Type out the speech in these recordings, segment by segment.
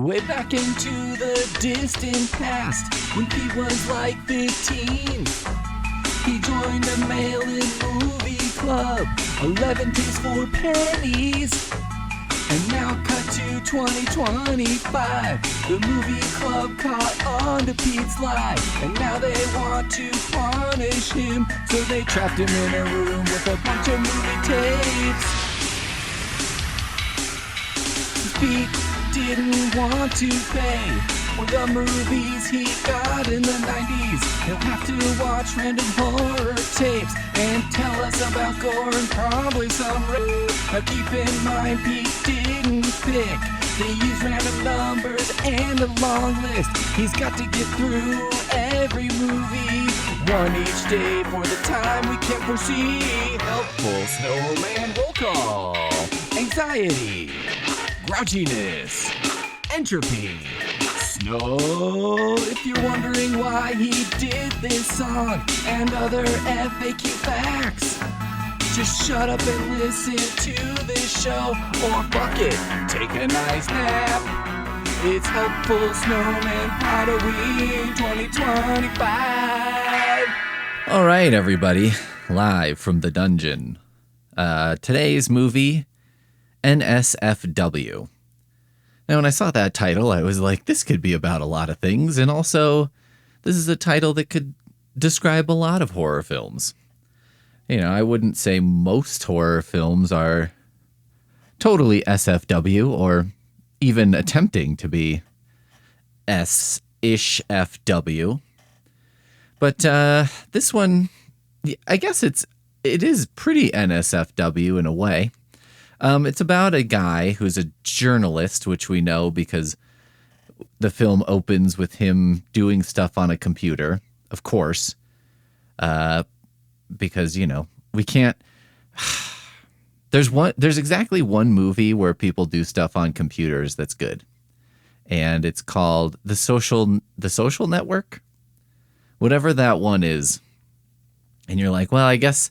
Way back into the distant past, when Pete was like 15, he joined a mail-in movie club, 11 days for pennies. And now cut to 2025, the movie club caught on to Pete's life, and now they want to punish him, so they trapped him in a room with a bunch of movie tapes. Pete didn't want to pay for the movies he got in the 90s. He'll have to watch random horror tapes and tell us about gore and probably some rape. Now keep in mind, Pete didn't pick. They use random numbers and a long list. He's got to get through every movie, one each day for the time we can't foresee. Helpful snowman roll call. Anxiety. Grouchiness. Entropy. Snow. If you're wondering why he did this song and other FAQ facts, just shut up and listen to this show, or fuck it, take a nice nap. It's Helpful Snowman Podoween 2025. All right, everybody, live from the dungeon. Today's movie, NSFW. Now, when I saw that title, I was like, this could be about a lot of things, and also, this is a title that could describe a lot of horror films. You know, I wouldn't say most horror films are totally SFW or even attempting to be S-ish FW. But this one, I guess it is pretty NSFW in a way. It's about a guy who's a journalist, which we know because the film opens with him doing stuff on a computer, of course. Because, you know, we can't. There's exactly one movie where people do stuff on computers that's good, and it's called The Social Network, whatever that one is. And you're like, well, I guess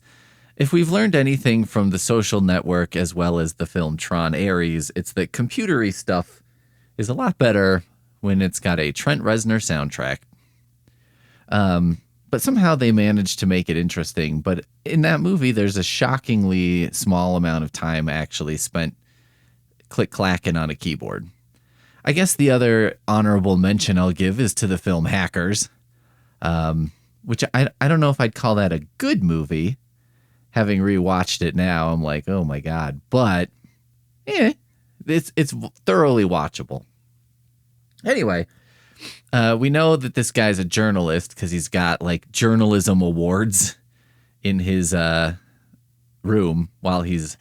if we've learned anything from The Social Network as well as the film Tron Ares, it's that computery stuff is a lot better when it's got a Trent Reznor soundtrack. But somehow they managed to make it interesting. But in that movie, there's a shockingly small amount of time actually spent click-clacking on a keyboard. I guess the other honorable mention I'll give is to the film Hackers, which I don't know if I'd call that a good movie. Having rewatched it now, I'm like, oh my God. But it's thoroughly watchable. Anyway, we know that this guy's a journalist because he's got like journalism awards in his room while he's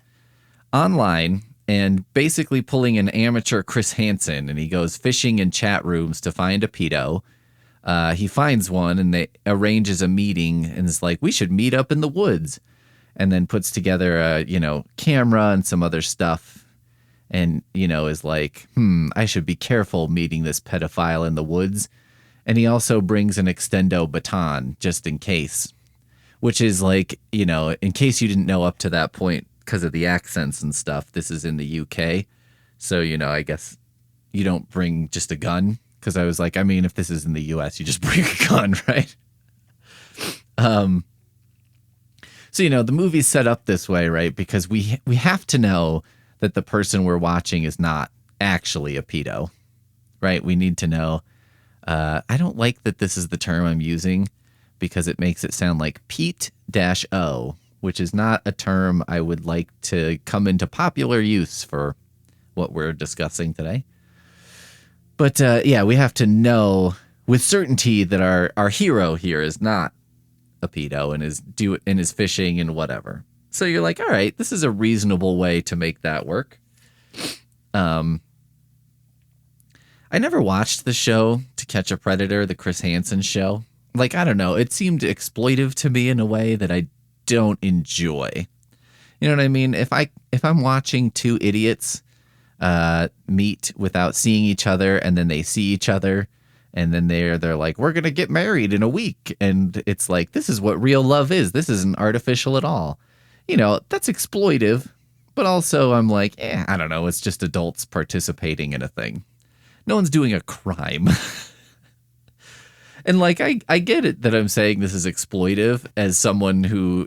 online and basically pulling an amateur Chris Hansen, and he goes fishing in chat rooms to find a pedo. He finds one and they arranges a meeting and is like, we should meet up in the woods, and then puts together a, camera and some other stuff. And, is like, I should be careful meeting this pedophile in the woods. And he also brings an extendo baton just in case, which is like, in case you didn't know up to that point because of the accents and stuff, this is in the UK. So, I guess you don't bring just a gun, because I was like, if this is in the US, you just bring a gun, right? So, the movie's set up this way, right? Because we have to know that the person we're watching is not actually a pedo, right? We need to know. I don't like that this is the term I'm using because it makes it sound like Pete-O, which is not a term I would like to come into popular use for what we're discussing today. But we have to know with certainty that our hero here is not a pedo and is fishing and whatever. So you're like, all right, this is a reasonable way to make that work. I never watched the show To Catch a Predator, the Chris Hansen show. Like, I don't know. It seemed exploitive to me in a way that I don't enjoy. You know what I mean? If I'm watching two idiots meet without seeing each other, and then they see each other, and then they're like, we're gonna get married in a week, and it's like, this is what real love is. This isn't artificial at all. That's exploitive, but also I'm like, I don't know. It's just adults participating in a thing. no one's doing a crime. And like, I get it that I'm saying this is exploitive as someone who,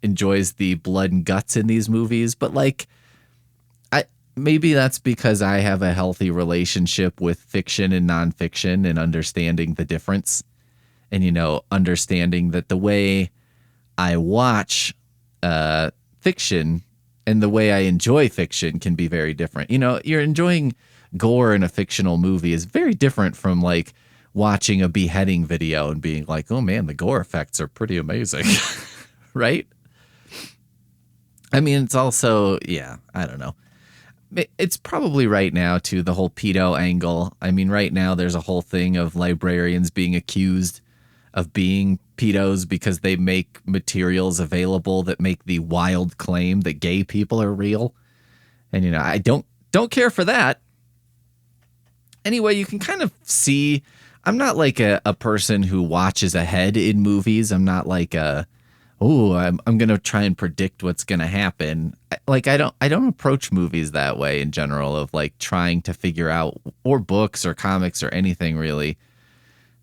enjoys the blood and guts in these movies, but like, maybe that's because I have a healthy relationship with fiction and nonfiction and understanding the difference and, understanding that the way I watch fiction and the way I enjoy fiction can be very different. You're enjoying gore in a fictional movie is very different from like watching a beheading video and being like, oh man, the gore effects are pretty amazing. Right? I mean, it's also, I don't know. It's probably right now to the whole pedo angle. I mean, right now there's a whole thing of librarians being accused of being pedos because they make materials available that make the wild claim that gay people are real. And, I don't care for that. Anyway, you can kind of see, I'm not like a person who watches ahead in movies. I'm not like I'm going to try and predict what's going to happen. Like, I don't approach movies that way in general of like trying to figure out, or books or comics or anything really.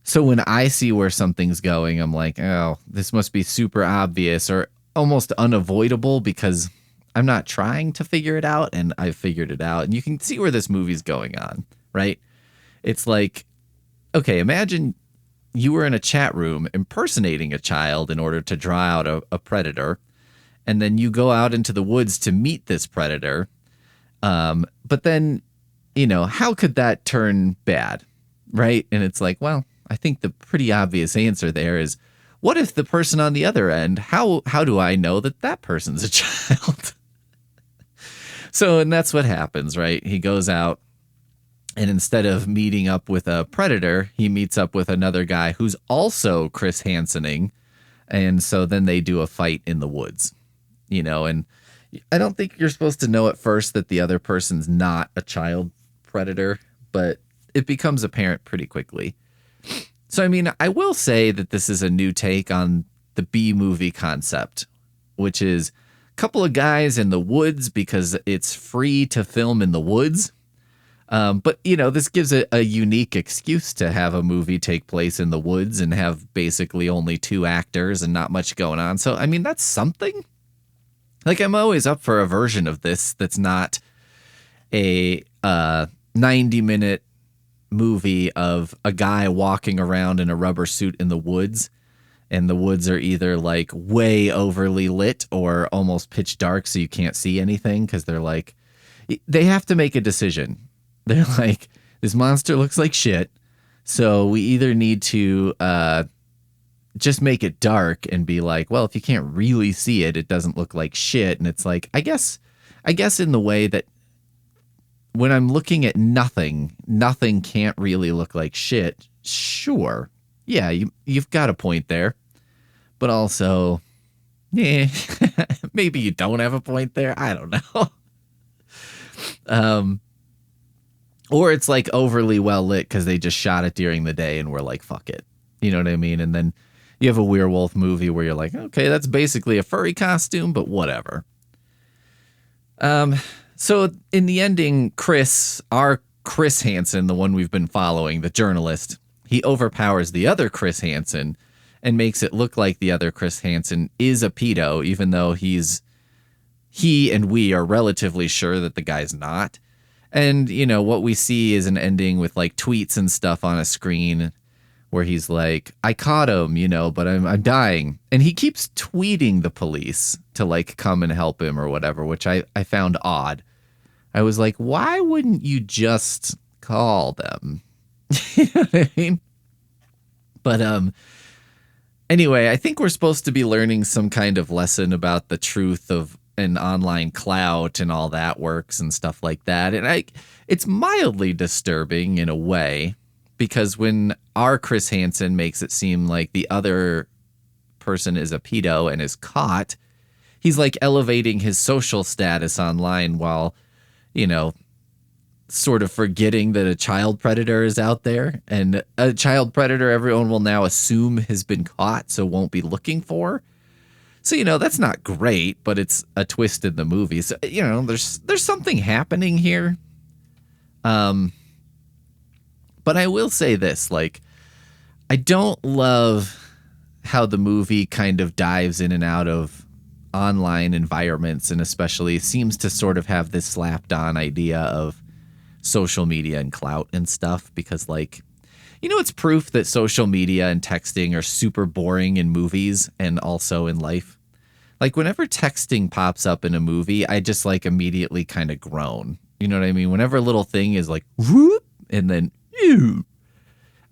So when I see where something's going, I'm like, oh, this must be super obvious or almost unavoidable because I'm not trying to figure it out and I've figured it out. And you can see where this movie's going on, right? It's like, okay, imagine you were in a chat room impersonating a child in order to draw out a predator. And then you go out into the woods to meet this predator. But then, how could that turn bad? Right. And it's like, well, I think the pretty obvious answer there is, what if the person on the other end, how do I know that person's a child? So, and that's what happens, right? He goes out. And instead of meeting up with a predator, he meets up with another guy who's also Chris Hansening. And so then they do a fight in the woods, and I don't think you're supposed to know at first that the other person's not a child predator, but it becomes apparent pretty quickly. So, I mean, I will say that this is a new take on the B movie concept, which is a couple of guys in the woods because it's free to film in the woods. But, this gives a unique excuse to have a movie take place in the woods and have basically only two actors and not much going on. So, I mean, that's something. Like, I'm always up for a version of this that's not a 90-minute movie of a guy walking around in a rubber suit in the woods. And the woods are either like way overly lit or almost pitch dark so you can't see anything because they have to make a decision. They're like, this monster looks like shit, so we either need to just make it dark and be like, well, if you can't really see it, it doesn't look like shit. And it's like, I guess in the way that when I'm looking at nothing can't really look like shit. Sure. Yeah, you've got a point there. But also, maybe you don't have a point there. I don't know. Or it's like overly well lit because they just shot it during the day and we're like, fuck it. You know what I mean? And then you have a werewolf movie where you're like, okay, that's basically a furry costume, but whatever. So in the ending, our Chris Hansen, the one we've been following, the journalist, he overpowers the other Chris Hansen and makes it look like the other Chris Hansen is a pedo, even though he and we are relatively sure that the guy's not. And, what we see is an ending with like tweets and stuff on a screen where he's like, I caught him, but I'm dying. And he keeps tweeting the police to like come and help him or whatever, which I found odd. I was like, why wouldn't you just call them? You know what I mean? But anyway, I think we're supposed to be learning some kind of lesson about the truth of an online clout and all that works and stuff like that. And it's mildly disturbing in a way, because when our Chris Hansen makes it seem like the other person is a pedo and is caught, he's like elevating his social status online while, sort of forgetting that a child predator is out there, and a child predator everyone will now assume has been caught, so won't be looking for. So, that's not great, but it's a twist in the movie. So, there's something happening here. But I will say this, like, I don't love how the movie kind of dives in and out of online environments, and especially seems to sort of have this slapped on idea of social media and clout and stuff, because, like, it's proof that social media and texting are super boring in movies and also in life. Like, whenever texting pops up in a movie, I just, like, immediately kind of groan. You know what I mean? Whenever a little thing is like, whoop, and then, ew,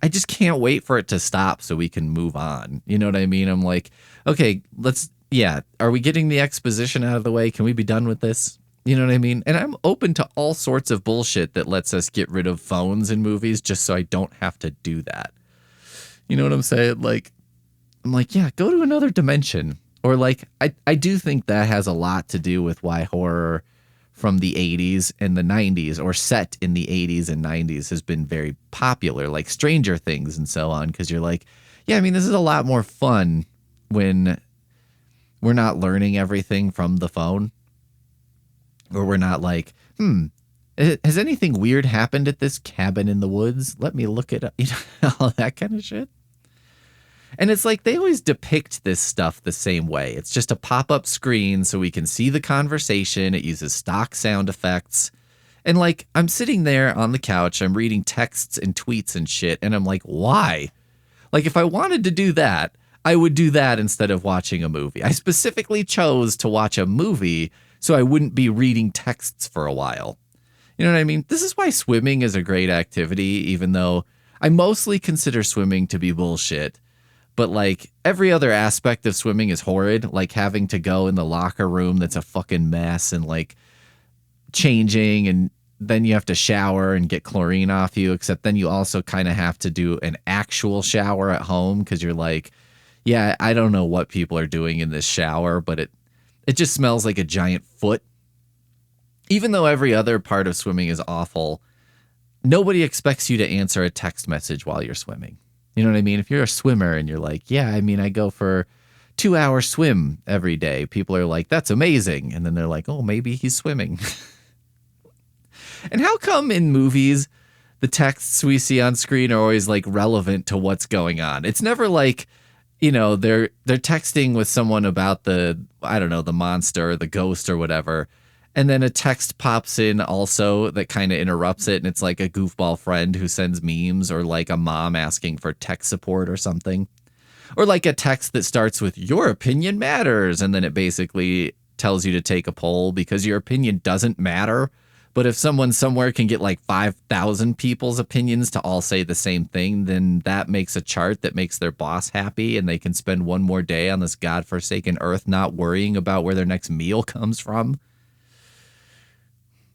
I just can't wait for it to stop so we can move on. You know what I mean? I'm like, okay, are we getting the exposition out of the way? Can we be done with this? You know what I mean? And I'm open to all sorts of bullshit that lets us get rid of phones in movies just so I don't have to do that. You know what I'm saying? Like, I'm like, yeah, go to another dimension. Or like, I do think that has a lot to do with why horror from the 80s and the 90s, or set in the 80s and 90s, has been very popular, like Stranger Things and so on. Because you're like, yeah, I mean, this is a lot more fun when we're not learning everything from the phone. Or we're not like, has anything weird happened at this cabin in the woods? Let me look it up. All that kind of shit. And it's like they always depict this stuff the same way. It's just a pop-up screen so we can see the conversation. It uses stock sound effects. And like, I'm sitting there on the couch, I'm reading texts and tweets and shit, and I'm like, why? Like, if I wanted to do that, I would do that instead of watching a movie. I specifically chose to watch a movie so I wouldn't be reading texts for a while. You know what I mean? This is why swimming is a great activity, even though I mostly consider swimming to be bullshit. But like, every other aspect of swimming is horrid, like having to go in the locker room that's a fucking mess, and like changing, and then you have to shower and get chlorine off you, except then you also kind of have to do an actual shower at home because you're like, yeah, I don't know what people are doing in this shower, but it just smells like a giant foot. Even though every other part of swimming is awful, nobody expects you to answer a text message while you're swimming. You know what I mean? If you're a swimmer and you're like, yeah, I mean, I go for 2-hour swim every day. People are like, that's amazing. And then they're like, oh, maybe he's swimming. And how come in movies, the texts we see on screen are always like relevant to what's going on? It's never like, they're texting with someone about the monster or the ghost or whatever. And then a text pops in also that kind of interrupts it. And it's like a goofball friend who sends memes, or like a mom asking for tech support or something. Or like a text that starts with, your opinion matters. And then it basically tells you to take a poll because your opinion doesn't matter. But if someone somewhere can get like 5,000 people's opinions to all say the same thing, then that makes a chart that makes their boss happy, and they can spend one more day on this godforsaken earth not worrying about where their next meal comes from.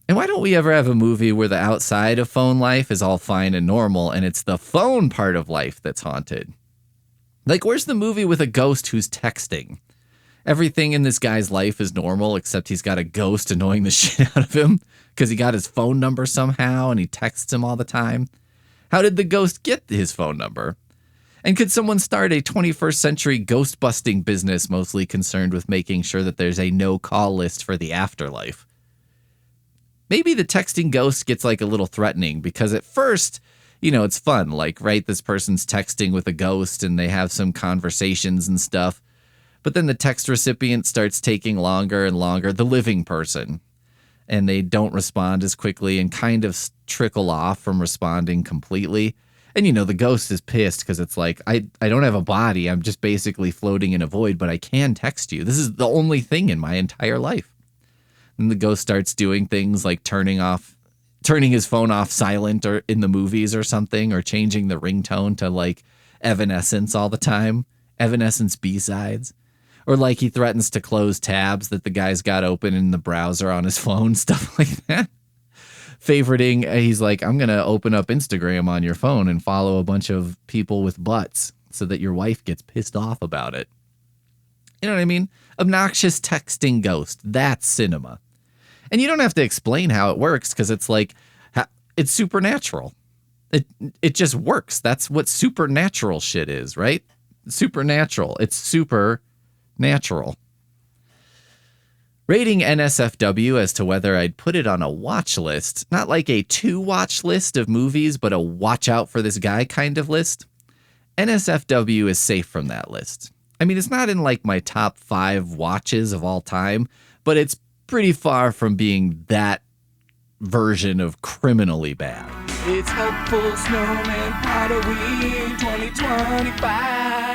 And why don't we ever have a movie where the outside of phone life is all fine and normal, and it's the phone part of life that's haunted? Like, where's the movie with a ghost who's texting? Everything in this guy's life is normal, except he's got a ghost annoying the shit out of him because he got his phone number somehow and he texts him all the time. How did the ghost get his phone number? And could someone start a 21st century ghost busting business mostly concerned with making sure that there's a no-call list for the afterlife? Maybe the texting ghost gets like a little threatening because at first, it's fun. Like, right, this person's texting with a ghost and they have some conversations and stuff. But then the text recipient starts taking longer and longer, the living person, and they don't respond as quickly and kind of trickle off from responding completely. And, the ghost is pissed because it's like, I don't have a body. I'm just basically floating in a void, but I can text you. This is the only thing in my entire life. And the ghost starts doing things like turning his phone off silent or in the movies or something, or changing the ringtone to like Evanescence all the time, Evanescence B-sides. Or like he threatens to close tabs that the guy's got open in the browser on his phone, stuff like that. Favoriting, he's like, I'm going to open up Instagram on your phone and follow a bunch of people with butts so that your wife gets pissed off about it. You know what I mean? Obnoxious texting ghost. That's cinema. And you don't have to explain how it works because it's like, it's supernatural. It just works. That's what supernatural shit is, right? Supernatural. It's super natural. Rating NSFW as to whether I'd put it on a watch list, not like a to-watch list of movies, but a watch out for this guy kind of list. NSFW is safe from that list. I mean, it's not in like my top 5 watches of all time, but it's pretty far from being that version of criminally bad. It's Helpful Snowman Podoween 2025.